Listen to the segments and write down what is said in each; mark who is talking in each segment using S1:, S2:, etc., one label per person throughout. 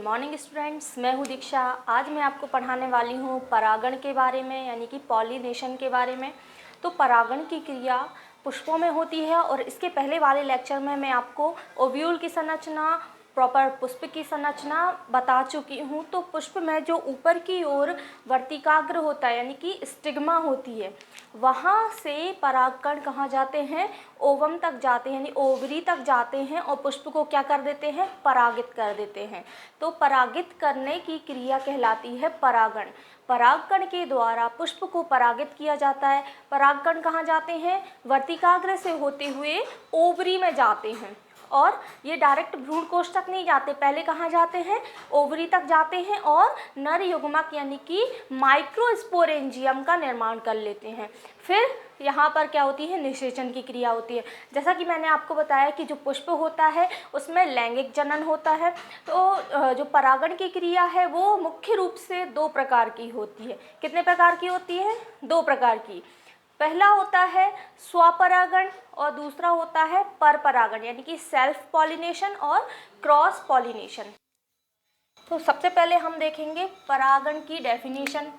S1: Morning students, मैं हूँ दीक्षा। आज मैं आपको पढ़ाने वाली हूँ परागण के बारे में, यानी कि पॉलिनेशन के बारे में। तो परागण की क्रिया पुष्पों में होती है और इसके पहले वाले लेक्चर में मैं आपको ओव्यूल की संरचना, प्रॉपर पुष्प की संरचना बता चुकी हूँ। तो पुष्प में जो ऊपर की ओर वर्तिकाग्र होता है, यानी कि स्टिग्मा होती है, वहाँ से परागकण कहाँ जाते हैं? ओवम तक जाते हैं, यानी ओवरी तक जाते हैं और पुष्प को क्या कर देते हैं? परागित कर देते हैं। तो परागित करने की क्रिया कहलाती है परागण। परागकण के द्वारा पुष्प को परागित किया जाता है। परागकण कहाँ जाते हैं? वर्तिकाग्र से होते हुए ओवरी में जाते हैं और ये डायरेक्ट भ्रूण कोश तक नहीं जाते, पहले कहाँ जाते हैं? ओवरी तक जाते हैं और नर युग्मक यानी कि माइक्रोस्पोरेंजियम का निर्माण कर लेते हैं। फिर यहाँ पर क्या होती है? निषेचन की क्रिया होती है। जैसा कि मैंने आपको बताया कि जो पुष्प होता है उसमें लैंगिक जनन होता है। तो जो परागण की क्रिया है वो मुख्य रूप से दो प्रकार की होती है। कितने प्रकार की होती है? दो प्रकार की। पहला होता है स्वपरागण और दूसरा होता है परपरागण, यानी कि सेल्फ पॉलिनेशन और क्रॉस पॉलिनेशन। तो सबसे पहले हम देखेंगे परागण की डेफिनेशन।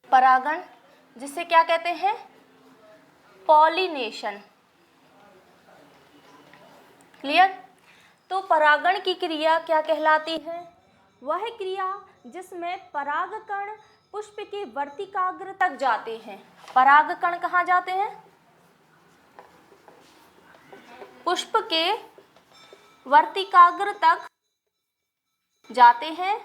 S1: परागण जिसे क्या कहते हैं? पॉलिनेशन। क्लियर? तो परागण की क्रिया क्या कहलाती है? वह क्रिया जिसमें परागकण पुष्प के वर्तिकाग्र तक जाते हैं। परागकण कहाँ जाते हैं? पुष्प के वर्तिकाग्र तक जाते हैं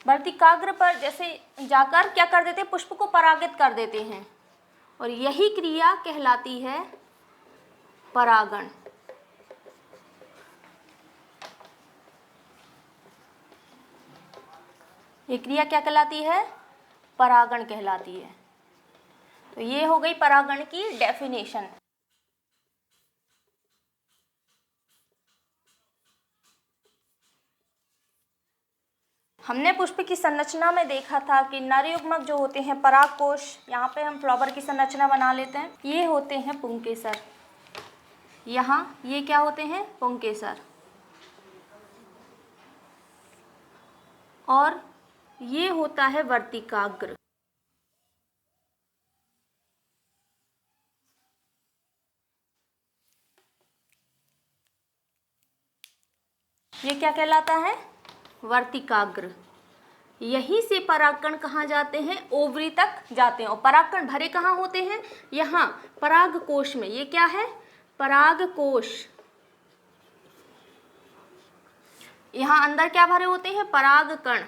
S1: वर्तिकाग्र पर जैसे जाकर क्या कर देते हैं? पुष्प को परागित कर देते हैं और यही क्रिया कहलाती है परागण। ये क्रिया क्या कहलाती है? परागण कहलाती है। तो ये हो गई परागण की डेफिनेशन। हमने पुष्प की संरचना में देखा था कि नर युग्मक जो होते हैं परागकोश, यहाँ पे हम फ्लावर की संरचना बना लेते हैं, ये होते हैं पुंकेसर। यहाँ ये क्या होते हैं? पुंकेसर। और ये होता है वर्तिकाग्र। ये क्या कहलाता है? वर्तिकाग्र। यहीं से परागकण कहाँ जाते हैं? ओवरी तक जाते हैं। और परागकण भरे कहाँ होते हैं? यहाँ परागकोश में। ये क्या है? परागकोश। यहाँ अंदर क्या भरे होते हैं? परागकण।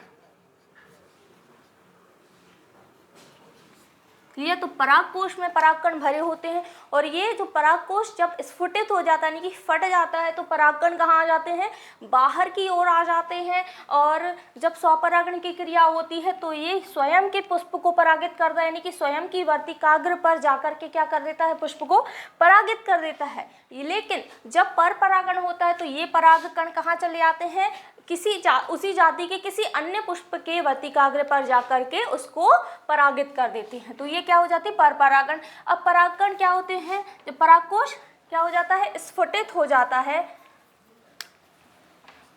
S1: क्लियर? तो परागकोश में परागकण भरे होते हैं और ये जो परागकोश जब स्फुटित हो जाता है, यानी कि फट जाता है, तो परागकण कहाँ आ जाते हैं? बाहर की ओर आ जाते हैं। और जब स्वपरागण की क्रिया होती है तो ये स्वयं के पुष्प को परागित करता है, यानी कि स्वयं की वर्तिकाग्र पर जाकर के क्या कर देता है? पुष्प को परागित कर देता है। लेकिन जब परपरागण होता है तो ये परागकण कहाँ चले आते हैं? उसी जाति के किसी अन्य पुष्प के वर्तिकाग्र पर जाकर के उसको परागित कर देते हैं। तो ये क्या हो जाती है? परपरागण। अब परागकण क्या होते हैं? जब परागकोश क्या हो जाता है? स्फुटित हो जाता है।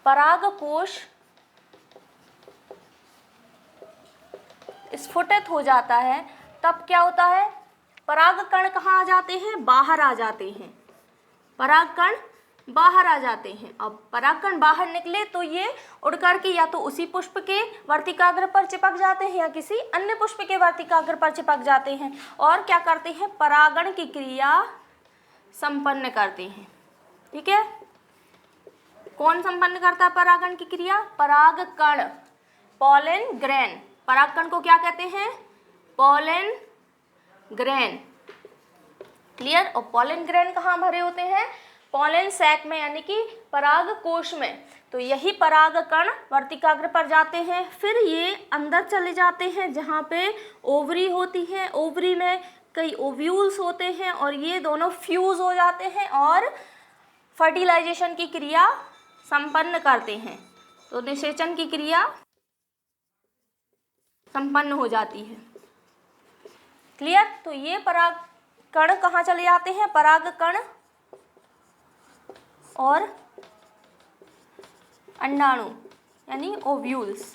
S1: परागकोश स्फुटित हो जाता है, तब क्या होता है? परागकण कहाँ आ जाते हैं? बाहर आ जाते हैं। परागकण बाहर आ जाते हैं। अब परागकण बाहर निकले तो ये उड़ करके या तो उसी पुष्प के वर्तिकाग्र पर चिपक जाते हैं या किसी अन्य पुष्प के वर्तिकाग्र पर चिपक जाते हैं और क्या करते हैं? परागण की क्रिया संपन्न करते हैं। ठीक है? कौन संपन्न करता है परागण की क्रिया? परागकण, पॉलन ग्रेन। परागकण को क्या कहते हैं? Pollen grain. क्लियर? और पॉलन ग्रेन कहाँ भरे होते हैं? पॉलन सैक में, यानी कि परागकोश में। तो यही परागकण वर्तिकाग्र पर जाते हैं, फिर ये अंदर चले जाते हैं जहाँ पे ओवरी होती है। ओवरी में कई ओव्यूल्स होते हैं और ये दोनों फ्यूज हो जाते हैं और फर्टिलाइजेशन की क्रिया संपन्न करते हैं। तो निषेचन की क्रिया संपन्न हो जाती है। क्लियर? तो ये पराग कण कहाँ चले जाते हैं, पराग कण और अंडाणु यानी ओव्यूल्स,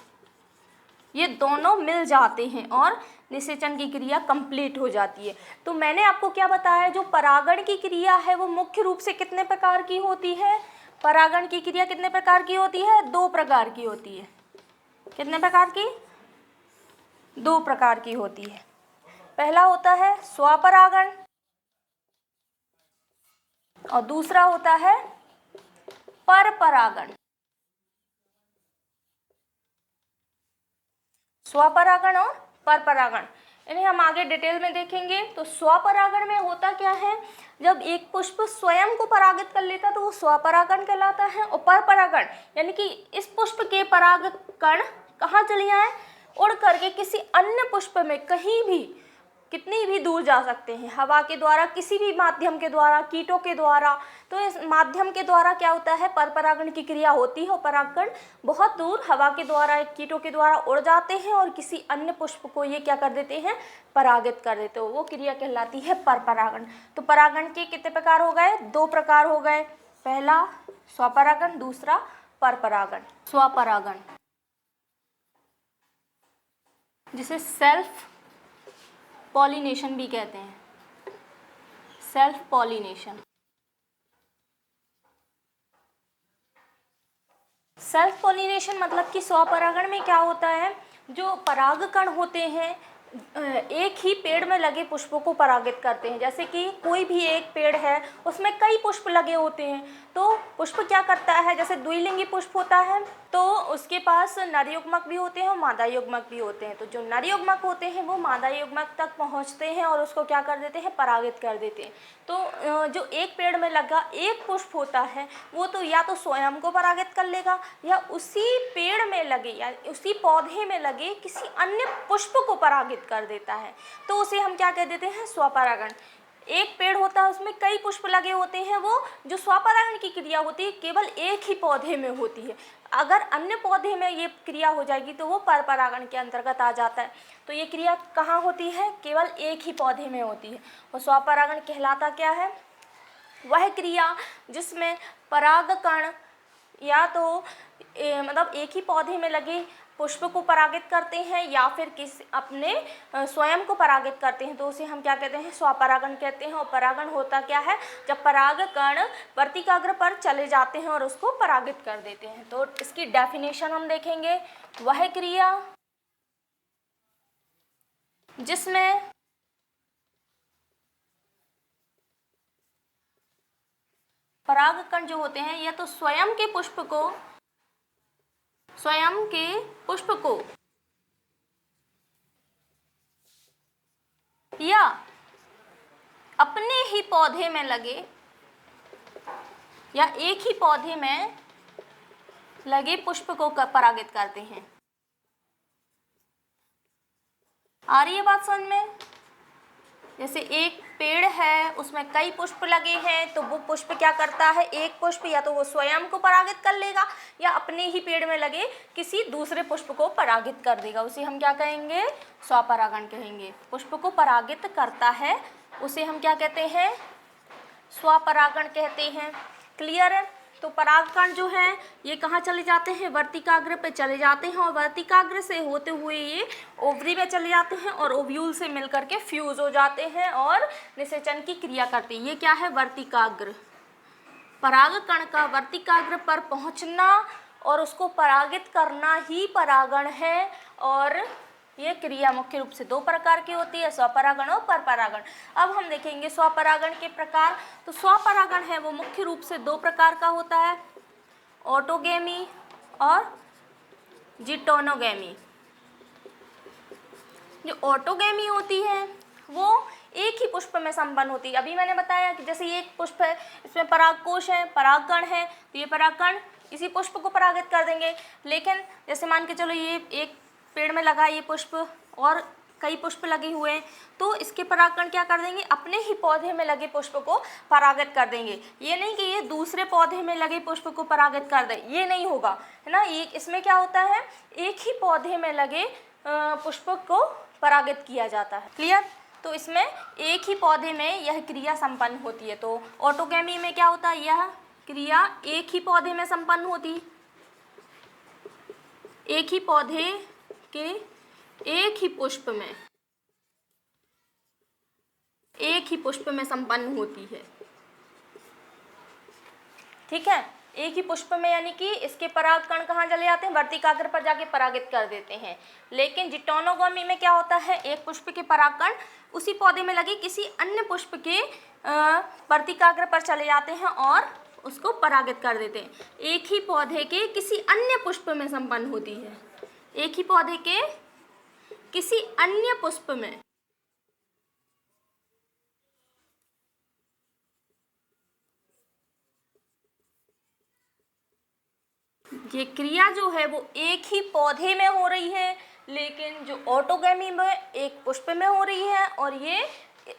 S1: ये दोनों मिल जाते हैं और निषेचन की क्रिया कंप्लीट हो जाती है। तो मैंने आपको क्या बताया, जो परागण की क्रिया है वो मुख्य रूप से कितने प्रकार की होती है, परागण की क्रिया कितने प्रकार की होती है, 2 प्रकार की होती है। कितने प्रकार की, 2 प्रकार की होती है। पहला होता है स्वपरागण और दूसरा होता है परपरागण। स्वपरागण और परपरागण, इन्हें हम आगे डिटेल में देखेंगे। तो स्वपरागण में होता क्या है, जब एक पुष्प स्वयं को परागित कर लेता तो वो स्वपरागण कहलाता है। और परपरागण यानी कि इस पुष्प के पराग कण कहाँ चले आए, उड़ करके किसी अन्य पुष्प में कहीं भी कितनी भी दूर जा सकते हैं, हवा के द्वारा, किसी भी माध्यम के द्वारा, कीटों के द्वारा। तो इस माध्यम के द्वारा क्या होता है, परपरागण की क्रिया होती है और परागकण बहुत दूर हवा के द्वारा, कीटों के द्वारा उड़ जाते हैं और किसी अन्य पुष्प को ये क्या कर देते हैं, परागित कर देते हो, वो क्रिया कहलाती है परपरागण। तो परागण के कितने प्रकार हो गए, 2 प्रकार हो गए, पहला स्वपरागण, दूसरा परपरागण। स्वपरागण जिसे सेल्फ पॉलिनेशन भी कहते हैं, सेल्फ पॉलिनेशन। सेल्फ पॉलिनेशन मतलब कि स्वपरागण में क्या होता है, जो परागकण होते हैं एक ही पेड़ में लगे पुष्पों को परागित करते हैं। जैसे कि कोई भी एक पेड़ है, उसमें कई पुष्प लगे होते हैं, तो पुष्प क्या करता है, जैसे द्विलिंगी पुष्प होता है तो उसके पास नर युग्मक भी होते हैं और मादा युग्मक भी होते हैं। तो जो नर युग्मक होते हैं वो मादा युग्मक तक पहुंचते हैं और उसको क्या कर देते हैं, परागित कर देते हैं। तो जो एक पेड़ में लगा एक पुष्प होता है वो तो या तो स्वयं को परागित कर लेगा या उसी पेड़ में लगे या उसी पौधे में लगे किसी अन्य पुष्प को परागित कर देता है, तो उसे हम क्या कह देते हैं, स्वपरागण। एक पेड़ होता है उसमें कई पुष्प लगे होते हैं, वो जो स्वपरागण की क्रिया होती है केवल एक ही पौधे में होती है। अगर अन्य पौधे में ये क्रिया हो जाएगी तो वो परपरागण के अंतर्गत आ जाता है। तो ये क्रिया कहाँ होती है, केवल एक ही पौधे में होती है। और स्वपरागण कहलाता क्या है, वह क्रिया जिसमें परागकण या तो मतलब एक ही पौधे में लगे पुष्प को परागित करते हैं या फिर किसी अपने स्वयं को परागित करते हैं, तो उसे हम क्या कहते हैं, स्वपरागण कहते हैं। और परागण होता क्या है, जब परागकण वर्तिकाग्र पर चले जाते हैं और उसको परागित कर देते हैं। तो इसकी डेफिनेशन हम देखेंगे, वह क्रिया जिसमें परागकण जो होते हैं या तो स्वयं के पुष्प को या अपने ही पौधे में लगे या एक ही पौधे में लगे पुष्प को परागित करते हैं। आ रही है बात समझ में? जैसे एक पेड़ है उसमें कई पुष्प लगे हैं, तो वो पुष्प क्या करता है, एक पुष्प या तो वो स्वयं को परागित कर लेगा या अपने ही पेड़ में लगे किसी दूसरे पुष्प को परागित कर देगा, उसे हम क्या कहेंगे, स्वपरागण कहेंगे। पुष्प को परागित करता है उसे हम क्या कहते हैं, स्वपरागण कहते हैं। क्लियर है? तो परागकण जो है ये कहाँ चले जाते हैं, वर्तिकाग्र पे चले जाते हैं और वर्तिकाग्र से होते हुए ये ओवरी में चले जाते हैं और ओव्यूल से मिलकर के फ्यूज हो जाते हैं और निषेचन की क्रिया करते हैं। ये क्या है, वर्तिकाग्र। परागकण का वर्तिकाग्र पर पहुंचना और उसको परागित करना ही परागण है। और ये क्रिया मुख्य रूप से 2 प्रकार की होती है, स्वपरागण और परपरागण। अब हम देखेंगे स्वपरागण के प्रकार। तो स्वपरागण है वो मुख्य रूप से 2 प्रकार का होता है, ऑटोगेमी और जिटोनोगेमी। जो ऑटोगेमी होती है वो एक ही पुष्प में संपन्न होती है। अभी मैंने बताया कि जैसे ये एक पुष्प है, इसमें परागकोश है, परागकण है, तो ये परागकण इसी पुष्प को परागित कर देंगे। लेकिन जैसे मान के चलो ये एक पेड़ में लगा ये पुष्प और कई पुष्प लगे हुए हैं, तो इसके परागकण क्या कर देंगे, अपने ही पौधे में लगे पुष्प को परागित कर देंगे। ये नहीं कि ये दूसरे पौधे में लगे पुष्प को परागित कर दे, ये नहीं होगा, है ना। ये इसमें क्या होता है, एक ही पौधे में लगे पुष्प को परागित किया जाता है। क्लियर? तो इसमें एक ही पौधे में यह क्रिया संपन्न होती है। तो ऑटोगैमी में क्या होता है, यह क्रिया एक ही पौधे में संपन्न होती है, एक ही पौधे के एक ही पुष्प में संपन्न होती है। ठीक है, एक ही पुष्प में, यानी कि इसके परागकण कहाँ चले जाते हैं, वर्तिकाग्र पर जाके परागित कर देते हैं। लेकिन जिटोनोगमी में क्या होता है, एक पुष्प के परागकण उसी पौधे में लगे किसी अन्य पुष्प के वर्तिकाग्र पर चले जाते हैं और उसको परागित कर देते हैं। एक ही पौधे के किसी अन्य पुष्प में संपन्न होती है, एक ही पौधे के किसी अन्य पुष्प में। ये क्रिया जो है वो एक ही पौधे में हो रही है, लेकिन जो ऑटोगैमी में एक पुष्प में हो रही है और ये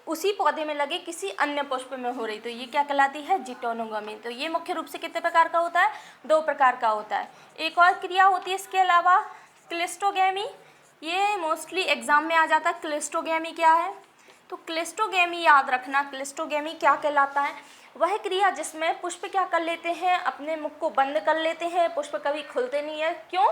S1: उसी पौधे में लगे किसी अन्य पुष्प में हो रही, तो ये क्या कहलाती है, जिटोनोगमी। तो ये मुख्य रूप से कितने प्रकार का होता है, 2 प्रकार का होता है। एक और क्रिया होती है इसके अलावा, क्लिस्टोगैमी। ये मोस्टली एग्जाम में आ जाता है, क्लिस्टोगैमी क्या है। तो क्लिस्टोगैमी याद रखना, क्लिस्टोगैमी क्या कहलाता है, वह क्रिया जिसमें पुष्प क्या कर लेते हैं, अपने मुख को बंद कर लेते हैं, पुष्प कभी खुलते नहीं है। क्यों,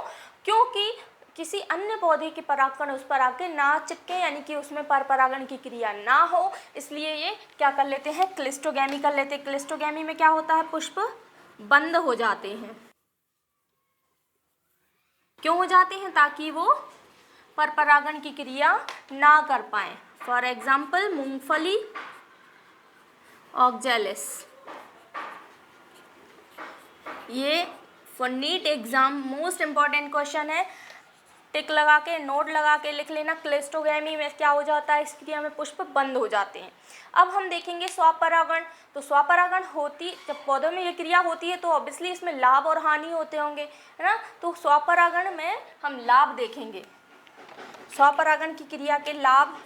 S1: क्योंकि किसी अन्य पौधे के परागकण उस पर आके ना चिपके, यानी कि उसमें परपरागण की क्रिया ना हो, इसलिए ये क्या कर लेते हैं, क्लिस्टोगैमी कर लेते हैं। क्लिस्टोगैमी में क्या होता है, पुष्प बंद हो जाते हैं। क्यों हो जाते हैं, ताकि वो परपरागण की क्रिया ना कर पाए। फॉर एग्जाम्पल मूंगफली, ऑक्जेलिस। ये for NEET exam most important question है, टिक लगा के नोट लगा के लिख लेना। क्लिस्टोगैमी में क्या हो जाता है, इस क्रिया में पुष्प बंद हो जाते हैं। अब हम देखेंगे स्वपरागण। तो स्वपरागण होती, जब पौधों में ये क्रिया होती है तो ऑब्वियसली इसमें लाभ और हानि होते होंगे, है ना। तो स्वपरागण में हम लाभ देखेंगे, स्वपरागण की क्रिया के लाभ।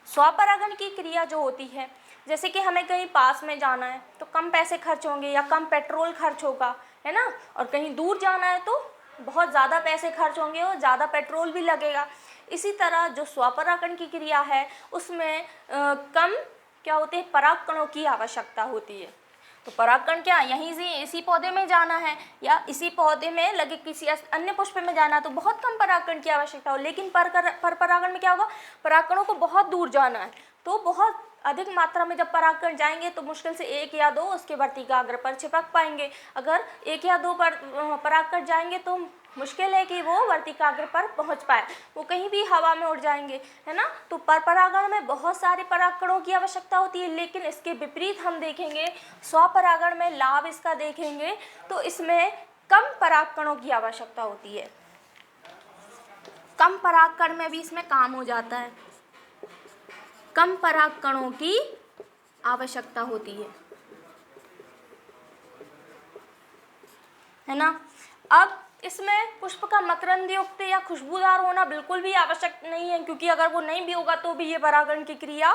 S1: स्वपरागण की क्रिया जो होती है, जैसे कि हमें कहीं पास में जाना है तो कम पैसे खर्च होंगे या कम पेट्रोल खर्च होगा, है ना, और कहीं दूर जाना है तो बहुत ज़्यादा पैसे खर्च होंगे और ज़्यादा पेट्रोल भी लगेगा। इसी तरह जो स्वपरागण की क्रिया है उसमें कम क्या होते हैं, परागकणों की आवश्यकता होती है। तो परागकण क्या, यहीं से इसी पौधे में जाना है या इसी पौधे में लगे किसी अन्य पुष्प में जाना है तो बहुत कम परागकण की आवश्यकता हो। लेकिन परपरागण में क्या होगा, परागकणों को बहुत दूर जाना है तो बहुत अधिक मात्रा में जब परागकण जाएंगे तो मुश्किल से 1 या 2 उसके वर्तिकाग्र पर चिपक पाएंगे। अगर 1 या 2 परागकण जाएंगे तो मुश्किल है कि वो वर्तिकाग्र पर पहुंच पाए, वो कहीं भी हवा में उड़ जाएंगे, है ना। तो परपरागण में बहुत सारे परागकणों की आवश्यकता होती है, लेकिन इसके विपरीत हम देखेंगे स्वपरागण में लाभ इसका देखेंगे तो इसमें कम परागकणों की आवश्यकता होती है। कम परागकण में भी इसमें काम हो जाता है, कम परागकणों की आवश्यकता होती है ना। अब इसमें पुष्प का मकरंद युक्त या खुशबूदार होना बिल्कुल भी आवश्यक नहीं है, क्योंकि अगर वो नहीं भी होगा तो भी ये परागण की क्रिया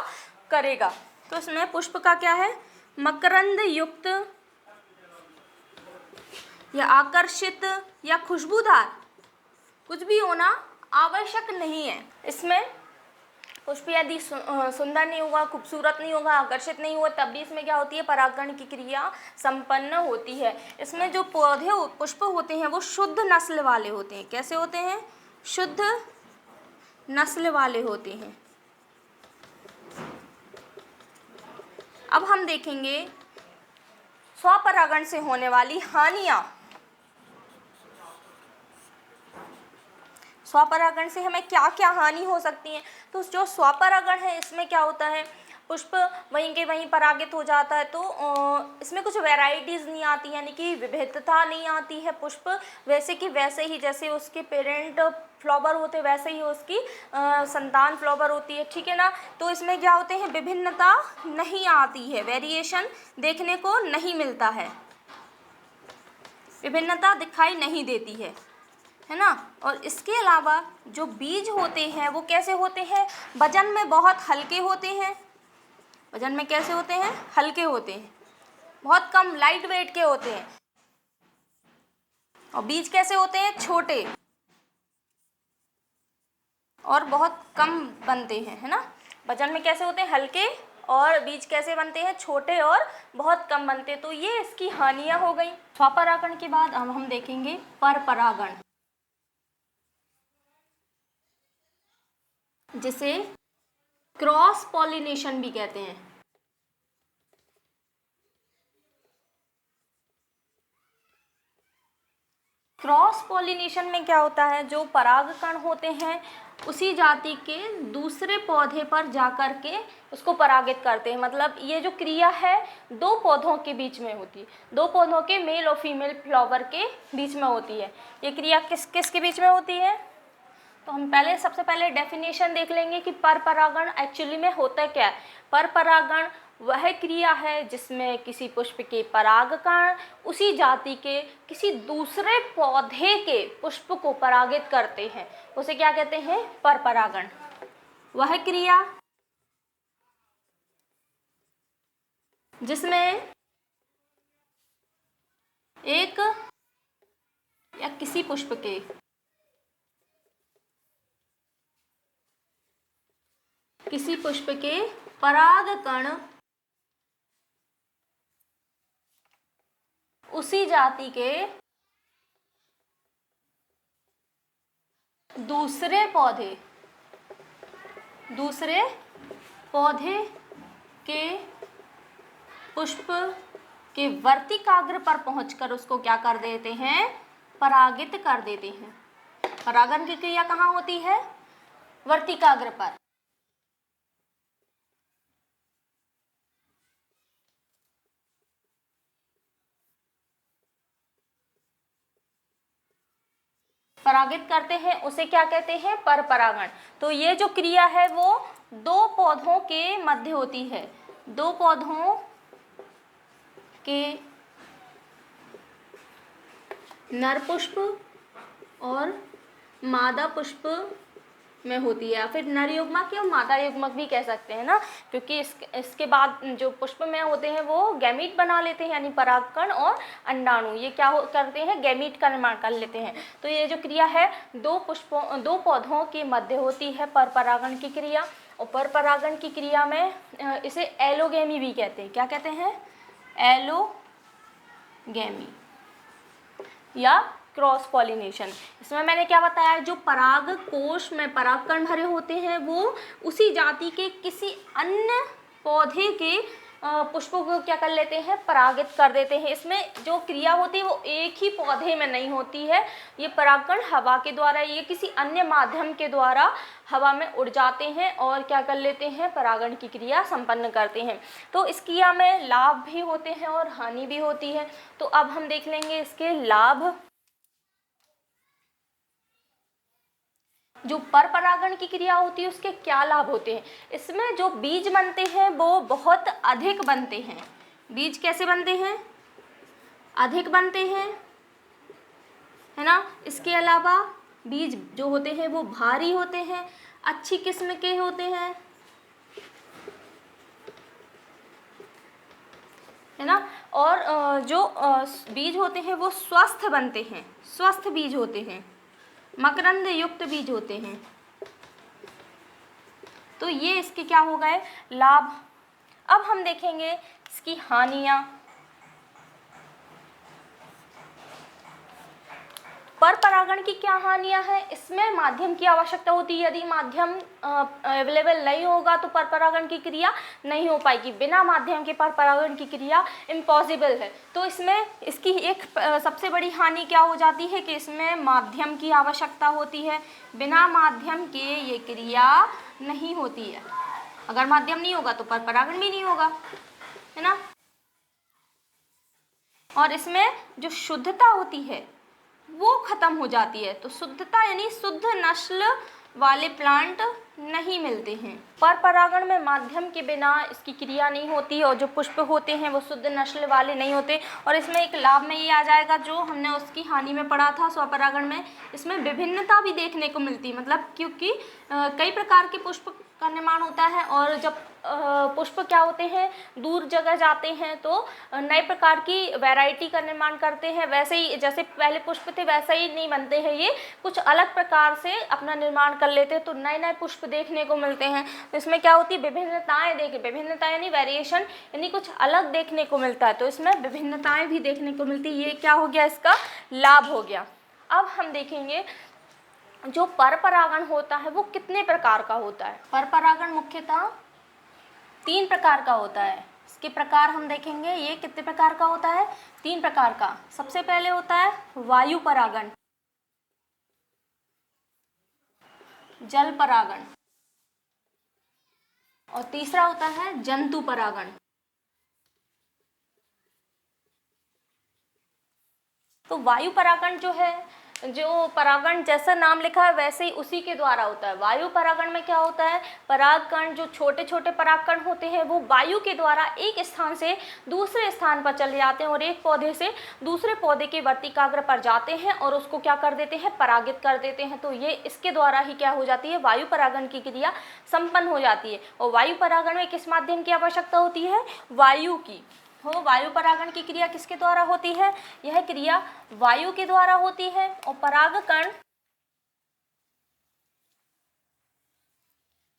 S1: करेगा। तो इसमें पुष्प का क्या है, मकरंद युक्त या आकर्षित या खुशबूदार कुछ भी होना आवश्यक नहीं है। इसमें पुष्प यदि सुंदर नहीं होगा, खूबसूरत नहीं होगा, आकर्षित नहीं होगा, तब भी इसमें क्या होती है, परागण की क्रिया संपन्न होती है। इसमें जो पौधे पुष्प होते हैं वो शुद्ध नस्ल वाले होते हैं। कैसे होते हैं, शुद्ध नस्ल वाले होते हैं। अब हम देखेंगे स्वपरागण से होने वाली हानियां। स्वपरागण से हमें क्या क्या हानि हो सकती है। तो जो स्वपरागण है इसमें क्या होता है, पुष्प वहीं के वहीं परागित हो जाता है तो इसमें कुछ वैरायटीज़ नहीं आती, यानी कि विविधता नहीं आती है। पुष्प वैसे कि वैसे ही, जैसे उसके पेरेंट फ्लावर होते वैसे ही उसकी संतान फ्लावर होती है, ठीक है ना। तो इसमें क्या होते हैं, विभिन्नता नहीं आती है, वेरिएशन देखने को नहीं मिलता है, विभिन्नता दिखाई नहीं देती है ना। और इसके अलावा जो बीज होते हैं वो कैसे होते हैं, वजन में बहुत हल्के होते हैं। वजन में कैसे होते हैं, हल्के होते हैं, बहुत कम लाइट वेट के होते हैं। और बीज कैसे होते हैं, छोटे। और बहुत कम बनते हैं, है ना। वजन में कैसे होते हैं, हल्के, और बीज कैसे बनते हैं, छोटे और बहुत कम बनते हैं। तो ये इसकी हानियां हो गई। स्वपरागण के बाद अब हम देखेंगे परपरागण, जिसे क्रॉस पॉलिनेशन भी कहते हैं। क्रॉस पॉलिनेशन में क्या होता है, जो परागकण होते हैं उसी जाति के दूसरे पौधे पर जाकर के उसको परागित करते हैं। मतलब ये जो क्रिया है दो पौधों के बीच में होती है, दो पौधों के मेल और फीमेल फ्लावर के बीच में होती है। ये क्रिया किस किस के बीच में होती है, तो हम सबसे पहले डेफिनेशन देख लेंगे कि परपरागण एक्चुअली में होता क्या है। परपरागण वह क्रिया है जिसमें किसी पुष्प के परागकण उसी जाति के किसी दूसरे पौधे के पुष्प को परागित करते हैं, उसे क्या कहते हैं, परपरागण। वह क्रिया जिसमें एक या किसी पुष्प के परागकण उसी जाति के दूसरे पौधे के पुष्प के वर्तिकाग्र पर पहुंचकर उसको क्या कर देते हैं, परागित कर देते हैं। परागण की क्रिया कहाँ होती है, वर्तिकाग्र पर। परागित करते हैं उसे क्या कहते हैं, परपरागण। तो ये जो क्रिया है वो दो पौधों के मध्य होती है, दो पौधों के नर पुष्प और मादा पुष्प में होती है, या फिर नर युग्मक या मादा युग्मक भी कह सकते हैं ना, क्योंकि इसके बाद जो पुष्प में होते हैं वो गैमीट बना लेते हैं, यानी परागकण और अंडाणु ये क्या करते हैं, गैमीट का निर्माण कर लेते हैं। तो ये जो क्रिया है दो पौधों के मध्य होती है, परपरागण की क्रिया। और परपरागण की क्रिया में इसे एलोगेमी भी कहते हैं। क्या कहते हैं, एलोगेमी या क्रॉस पॉलिनेशन। इसमें मैंने क्या बताया, जो पराग कोश में परागकण भरे होते हैं वो उसी जाति के किसी अन्य पौधे के पुष्पों को क्या कर लेते हैं, परागित कर देते हैं। इसमें जो क्रिया होती है वो एक ही पौधे में नहीं होती है, ये परागकण हवा के द्वारा, ये किसी अन्य माध्यम के द्वारा हवा में उड़ जाते हैं और क्या कर लेते हैं, परागण की क्रिया संपन्न करते हैं। तो इस क्रिया में लाभ भी होते हैं और हानि भी होती है। तो अब हम देख लेंगे इसके लाभ। जो परपरागण की क्रिया होती है उसके क्या लाभ होते हैं, इसमें जो बीज बनते हैं वो बहुत अधिक बनते हैं। बीज कैसे बनते हैं, अधिक बनते हैं, है ना। इसके अलावा बीज जो होते हैं वो भारी होते हैं, अच्छी किस्म के होते हैं, है ना। और जो बीज होते हैं वो स्वस्थ बनते हैं, स्वस्थ बीज होते हैं, मकरंद युक्त बीज होते हैं। तो ये इसके क्या हो गए, लाभ। अब हम देखेंगे इसकी हानियां। परपरागण की क्या हानियां हैं, इसमें माध्यम की आवश्यकता होती है। यदि माध्यम अवेलेबल नहीं होगा तो परपरागण की क्रिया नहीं हो पाएगी। बिना माध्यम के परपरागण की क्रिया इम्पॉसिबल है। तो इसमें इसकी एक सबसे बड़ी हानि क्या हो जाती है कि इसमें माध्यम की आवश्यकता होती है। बिना माध्यम के ये क्रिया नहीं होती है। अगर माध्यम नहीं होगा तो परपरागण भी नहीं होगा, है ना। और इसमें जो शुद्धता होती है वो खत्म हो जाती है। तो शुद्धता यानी शुद्ध नस्ल वाले प्लांट नहीं मिलते हैं। पर परागण में माध्यम के बिना इसकी क्रिया नहीं होती और जो पुष्प होते हैं वो शुद्ध नस्ल वाले नहीं होते। और इसमें एक लाभ में ये आ जाएगा जो हमने उसकी हानि में पढ़ा था स्वपरागण में, इसमें विभिन्नता भी देखने को मिलती है। मतलब क्योंकि कई प्रकार के पुष्प का निर्माण होता है और जब पुष्प क्या होते हैं दूर जगह जाते हैं तो नए प्रकार की वैरायटी का निर्माण करते हैं। वैसे ही जैसे पहले पुष्प थे वैसा ही नहीं बनते हैं, ये कुछ अलग प्रकार से अपना निर्माण कर लेते हैं तो नए नए पुष्प देखने को मिलते हैं। तो इसमें क्या होती है विभिन्नताएं विभिन्नता यानी वेरिएशन यानी कुछ अलग देखने को मिलता है, तो इसमें विभिन्नताएं भी देखने को मिलती है। ये क्या हो गया, इसका लाभ हो गया। अब हम देखेंगे जो पर परागण होता है वो कितने प्रकार का होता है। पर परागण मुख्यतः 3 प्रकार का होता है। इसके प्रकार हम देखेंगे ये कितने प्रकार का होता है, 3 प्रकार का। सबसे पहले होता है वायु परागण, जल परागण और तीसरा होता है जंतु परागण। तो वायु परागण जो है, जो परागण जैसा नाम लिखा है वैसे ही उसी के द्वारा होता है। वायु परागण में क्या होता है, परागकण जो छोटे छोटे परागकण होते हैं वो वायु के द्वारा एक स्थान से दूसरे स्थान पर चले जाते हैं और एक पौधे से दूसरे पौधे के वर्तिकाग्र पर जाते हैं और उसको क्या कर देते हैं, परागित कर देते हैं। तो ये इसके द्वारा ही क्या हो जाती है, वायु परागण की क्रिया संपन्न हो जाती है। और वायु परागण में किस माध्यम की आवश्यकता होती है, वायु की। हो वायु परागण की क्रिया किसके द्वारा होती है, यह क्रिया वायु के द्वारा होती है। और परागकण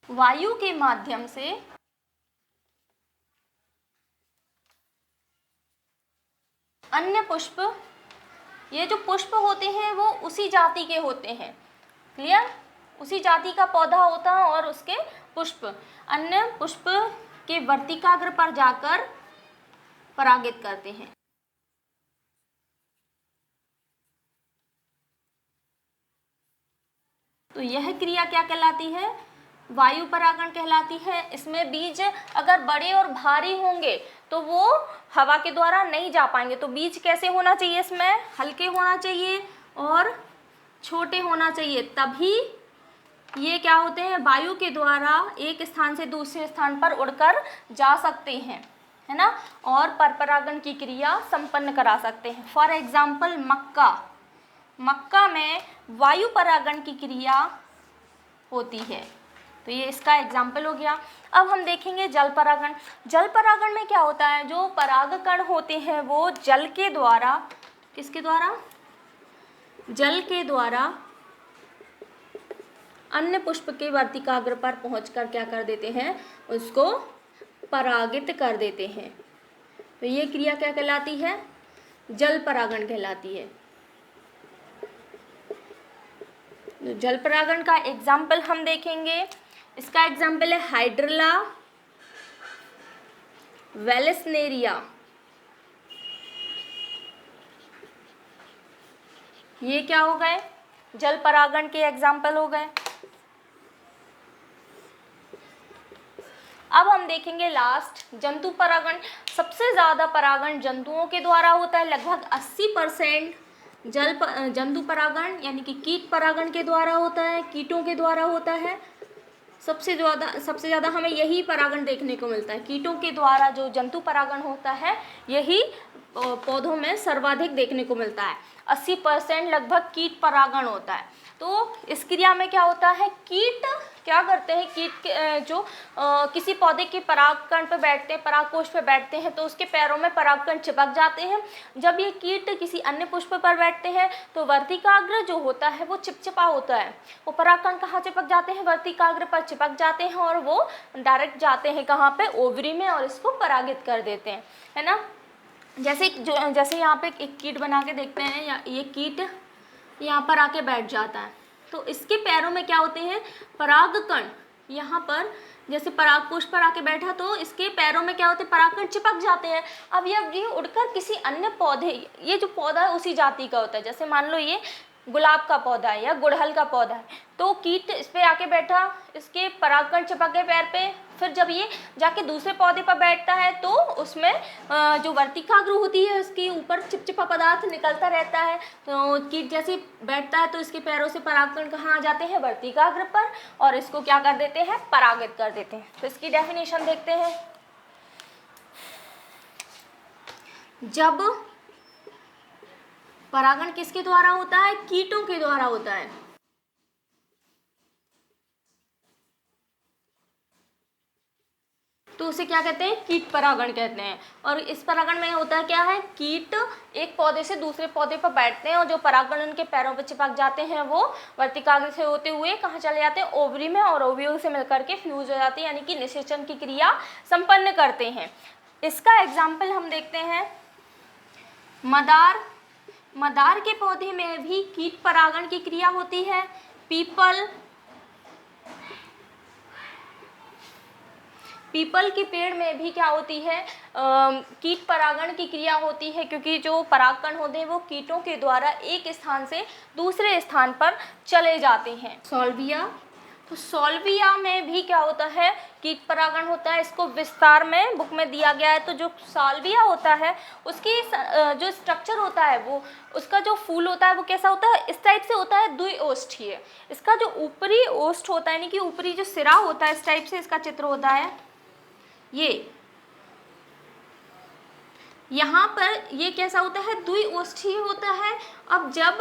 S1: वायु के माध्यम से अन्य पुष्प, ये जो पुष्प होते हैं वो उसी जाति के होते हैं, क्लियर, उसी जाति का पौधा होता है और उसके पुष्प अन्य पुष्प के वर्तिकाग्र पर जाकर परागित करते हैं। तो यह क्रिया क्या कहलाती है, वायु परागण कहलाती है। इसमें बीज अगर बड़े और भारी होंगे तो वो हवा के द्वारा नहीं जा पाएंगे। तो बीज कैसे होना चाहिए, इसमें हल्के होना चाहिए और छोटे होना चाहिए, तभी ये क्या होते हैं, वायु के द्वारा एक स्थान से दूसरे स्थान पर उड़कर जा सकते हैं, है ना, और परपरागण की क्रिया संपन्न करा सकते हैं। फॉर एग्जाम्पल मक्का में वायु परागण की क्रिया होती है। तो ये इसका एग्जाम्पल हो गया। अब हम देखेंगे जल परागण। जल परागण में क्या होता है, जो परागकण होते हैं वो जल के द्वारा, किसके द्वारा, जल के द्वारा अन्य पुष्प के वर्तिकाग्र पर पहुंचकर क्या कर देते हैं, उसको परागित कर देते हैं। तो ये क्रिया क्या कहलाती है, जल परागण कहलाती है। तो जल परागण का एग्जाम्पल हम देखेंगे, इसका एग्जाम्पल है हाइड्रिला वेलेस्नेरिया। ये क्या हो गए, जल परागण के एग्जाम्पल हो गए। अब हम देखेंगे लास्ट जंतु परागण। सबसे ज़्यादा परागण जंतुओं के द्वारा होता है, लगभग 80% जंतु परागण यानी कि कीट परागण के द्वारा होता है, कीटों के द्वारा होता है। सबसे ज़्यादा हमें यही परागण देखने को मिलता है, कीटों के द्वारा जो जंतु परागण होता है यही पौधों में सर्वाधिक देखने को मिलता है। 80% लगभग कीट परागण होता है। तो इस क्रिया में क्या होता है, कीट क्या करते हैं, कीट के जो किसी पौधे के परागकण पर बैठते हैं, परागकोश पर बैठते हैं तो उसके पैरों में परागकण चिपक जाते हैं। जब ये कीट किसी अन्य पुष्प पर बैठते हैं तो वर्तिकाग्र जो होता है वो चिपचिपा होता है। वो परागकण कहाँ चिपक जाते हैं, वर्तिकाग्र पर चिपक जाते हैं और वो डायरेक्ट जाते हैं कहाँ पे, ओवरी में, और इसको परागित कर देते हैं, है ना। जैसे यहाँ पे एक कीट बना के देखते हैं, या ये कीट यहाँ पर आके बैठ जाता है तो इसके पैरों में क्या होते हैं, परागकण। यहाँ पर जैसे परागकोश पर आके बैठा तो इसके पैरों में क्या होते हैं, परागकण चिपक जाते हैं। अब ये उड़कर किसी अन्य पौधे, ये जो पौधा है उसी जाति का होता है, जैसे मान लो ये गुलाब का पौधा है या गुड़हल का पौधा है, तो कीट इस पे आके बैठा, इसके परागकण चिपक गए पैर पे, फिर जब ये जाके दूसरे पौधे पर बैठता है तो उसमें जो वर्तिकाग्र होती है उसके ऊपर चिपचिपा पदार्थ निकलता रहता है। तो कीट जैसे बैठता है तो इसके पैरों से परागकण कहाँ आ जाते हैं, वर्तिकाग्र पर, और इसको क्या कर देते हैं, परागित कर देते हैं। तो इसकी डेफिनेशन देखते हैं। जब परागण किसके द्वारा होता है, कीटों के द्वारा होता है। तो उसे क्या कहते हैं, कीट परागण कहते हैं। और इस परागण में होता है क्या है, कीट एक पौधे से दूसरे पौधे पर बैठते हैं और जो परागण उनके पैरों पर चिपक जाते हैं वो वर्तिकाग्र से होते हुए कहाँ चले जाते हैं, ओवरी में, और ओव्यूल से मिलकर के फ्यूज हो जाते हैं, यानी कि निषेचन की क्रिया संपन्न करते हैं। इसका एग्जाम्पल हम देखते हैं, मदार के पौधे में भी कीट परागण की क्रिया होती है। पीपल के पेड़ में भी क्या होती है, कीट परागण की क्रिया होती है, क्योंकि जो परागकण होते हैं वो कीटों के द्वारा एक स्थान से दूसरे स्थान पर चले जाते हैं। सॉल्विया में भी क्या होता है, कीट परागण होता है। इसको विस्तार में बुक में दिया गया है। तो जो सॉल्विया होता है उसकी जो स्ट्रक्चर होता है, वो उसका जो फूल होता है वो कैसा होता है, इस टाइप से होता है, द्विओष्ठीय। इसका जो ऊपरी ओष्ठ होता है, यानी कि ऊपरी जो सिरा होता है, इस टाइप से इसका चित्र होता है। ये यहाँ पर ये कैसा होता है, द्विओष्ठीय होता है। अब जब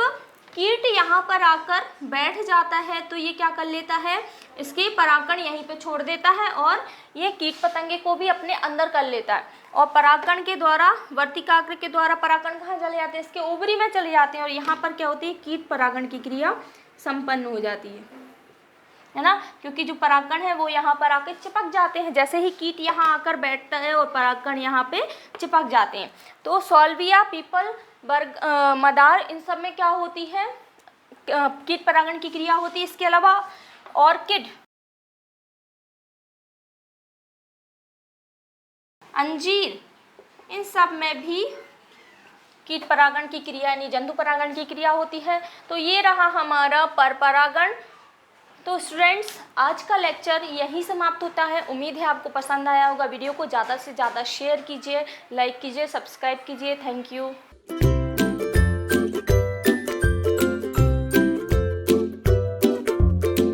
S1: कीट यहाँ पर आकर बैठ जाता है तो ये क्या कर लेता है, इसके परागकण यहीं पे छोड़ देता है और ये कीट पतंगे को भी अपने अंदर कर लेता है। और परागकण के द्वारा, वर्तिकाग्र के द्वारा परागकण कहाँ चले जाते हैं, इसके ओवरी में चले जाते हैं, और यहाँ पर क्या होती है, कीट परागण की क्रिया संपन्न हो जाती है ना, क्योंकि जो परागकण है वो यहाँ पर आकर चिपक जाते हैं। जैसे ही कीट यहाँ आकर बैठता है और परागकण यहाँ पे चिपक जाते हैं। तो सॉल्विया, पीपल, मदार, इन सब में क्या होती है, कीट परागण की क्रिया होती है। इसके अलावा ऑर्किड, अंजीर, इन सब में भी कीट परागण की क्रिया यानी जंतु परागण की क्रिया होती है। तो ये रहा हमारा परपरागण। तो स्टूडेंट्स, आज का लेक्चर यहीं समाप्त होता है। उम्मीद है आपको पसंद आया होगा। वीडियो को ज़्यादा से ज़्यादा शेयर कीजिए, लाइक कीजिए, सब्सक्राइब कीजिए। Thank you.